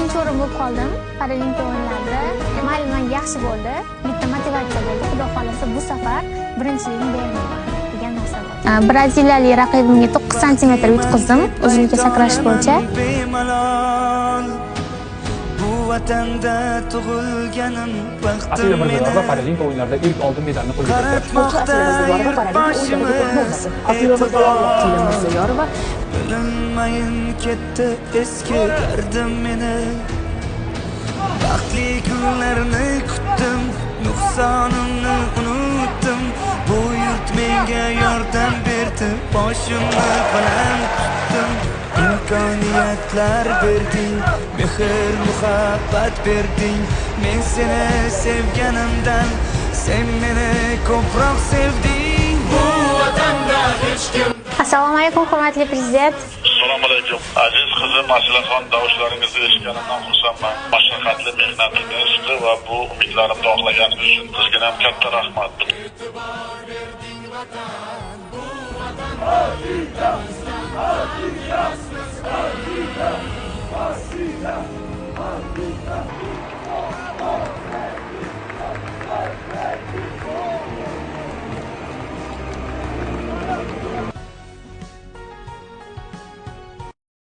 ikkinchi o'rin bo'lib qoldim Paralimpiya o'yinlarida. Mayli, menga yaxshi bo'ldi. Bitta motivatsiya bo'ldi. Xudo xolasa bu safar birinchilikni bermayman degan narsa bor. Braziliyalik raqibimga 9 santimetr yutqizdim uzunlikka sakrash bo'yicha. Vatanda tug'ilganim baxtim meni Paralimpiya o'yinlarida ilk oltin medalni qo'lga Mirziyoyeva bilinmayin ketdi eski dardim meni baxtli kunlarni kutdim nuqsonimni unutdim bu yurt menga yordam berdi boshimni baland tutdim imkoniyatlar berding mehr muhabbat berding men seni sevganimdan sen meni ko'proq sevding bu vatanda hech kim. Assalomu alaykum hurmatli prezident. Assalomu alaykum. Aziz qizim Asilaxon, davoshlaringizni eshitganimdan xursandman. Mashaqqatli mehnatingiz va bu umidlarimni oqlaganingiz uchun sizga ham katta rahmat.